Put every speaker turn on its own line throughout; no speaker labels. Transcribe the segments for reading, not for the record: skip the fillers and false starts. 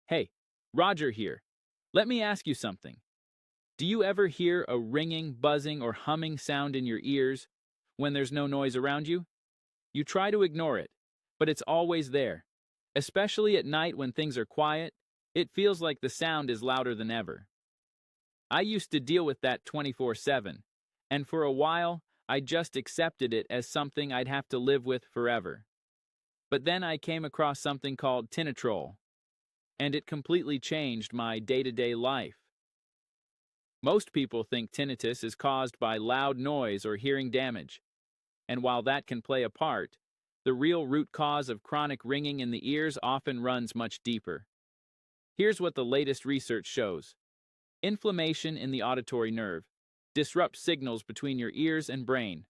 Hey, Roger here. Let me ask you something. Do you ever hear a ringing, buzzing, or humming sound in your ears when there's no noise around you? You try to ignore it, but it's always there. Especially at night when things are quiet, it feels like the sound is louder than ever. I used to deal with that 24/7, and for a while, I just accepted it as something I'd have to live with forever. But then I came across something called Tinnitrol, and it completely changed my day-to-day life. Most people think tinnitus is caused by loud noise or hearing damage, and while that can play a part, the real root cause of chronic ringing in the ears often runs much deeper. Here's what the latest research shows. Inflammation in the auditory nerve disrupts signals between your ears and brain.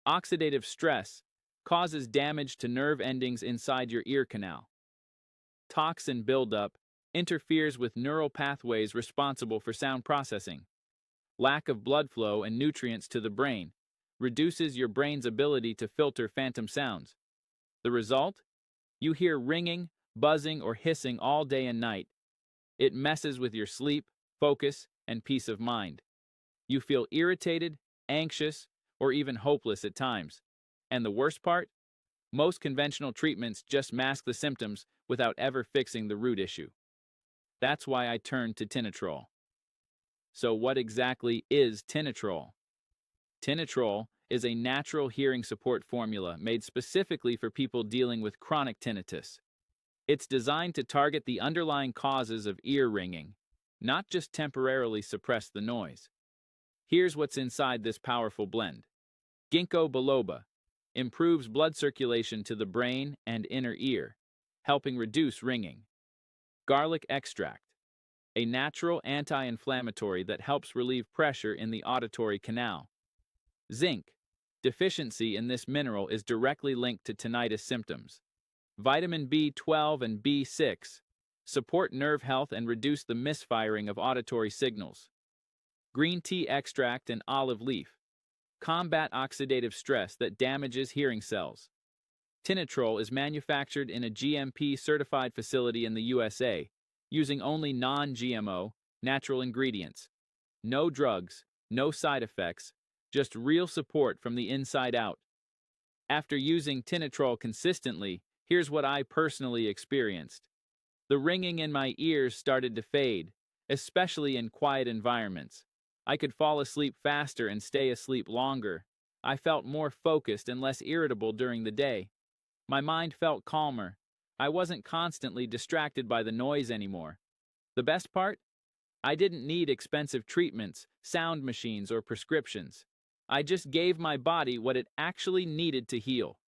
Oxidative stress causes damage to nerve endings inside your ear canal. Toxin buildup interferes with neural pathways responsible for sound processing. Lack of blood flow and nutrients to the brain reduces your brain's ability to filter phantom sounds. The result? You hear ringing, buzzing, or hissing all day and night. It messes with your sleep, focus, and peace of mind. You feel irritated, anxious, or even hopeless at times. And the worst part? Most conventional treatments just mask the symptoms without ever fixing the root issue. That's why I turned to Tinnitrol. So what exactly is Tinnitrol? Tinnitrol is a natural hearing support formula made specifically for people dealing with chronic tinnitus. It's designed to target the underlying causes of ear ringing, not just temporarily suppress the noise. Here's what's inside this powerful blend. Ginkgo biloba improves blood circulation to the brain and inner ear, helping reduce ringing. Garlic extract, a natural anti-inflammatory that helps relieve pressure in the auditory canal. Zinc, deficiency in this mineral is directly linked to tinnitus symptoms. Vitamin B12 and B6 support nerve health and reduce the misfiring of auditory signals. Green tea extract and olive leaf combat oxidative stress that damages hearing cells. Tinnitrol is manufactured in a GMP-certified facility in the USA, using only non-GMO, natural ingredients. No drugs, no side effects, just real support from the inside out. After using Tinnitrol consistently, here's what I personally experienced. The ringing in my ears started to fade, especially in quiet environments. I could fall asleep faster and stay asleep longer. I felt more focused and less irritable during the day. My mind felt calmer. I wasn't constantly distracted by the noise anymore. The best part? I didn't need expensive treatments, sound machines, or prescriptions. I just gave my body what it actually needed to heal.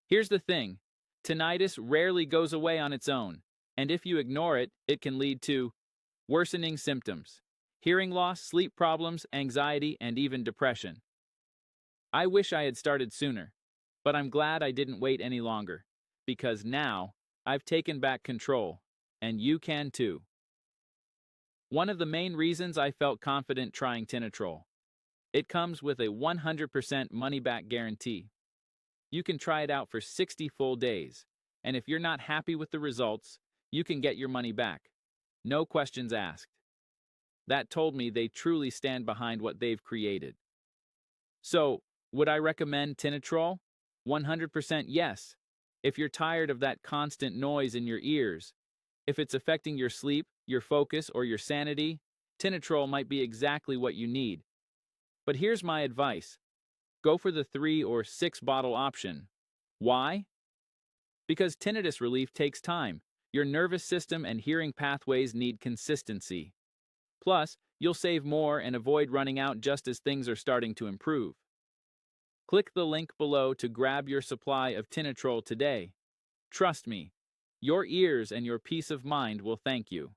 Here's the thing. Tinnitus rarely goes away on its own, and if you ignore it, it can lead to worsening symptoms, hearing loss, sleep problems, anxiety, and even depression. I wish I had started sooner, but I'm glad I didn't wait any longer, because now I've taken back control, and you can too. One of the main reasons I felt confident trying Tinnitrol. It comes with a 100% money-back guarantee. You can try it out for 60 full days, and if you're not happy with the results, you can get your money back. No questions asked. That told me they truly stand behind what they've created. So, would I recommend Tinnitrol? 100% yes. If you're tired of that constant noise in your ears, if it's affecting your sleep, your focus, or your sanity, Tinnitrol might be exactly what you need. But here's my advice. Go for the 3 or 6 bottle option. Why? Because tinnitus relief takes time. Your nervous system and hearing pathways need consistency. Plus, you'll save more and avoid running out just as things are starting to improve. Click the link below to grab your supply of Tinnitrol today. Trust me, your ears and your peace of mind will thank you.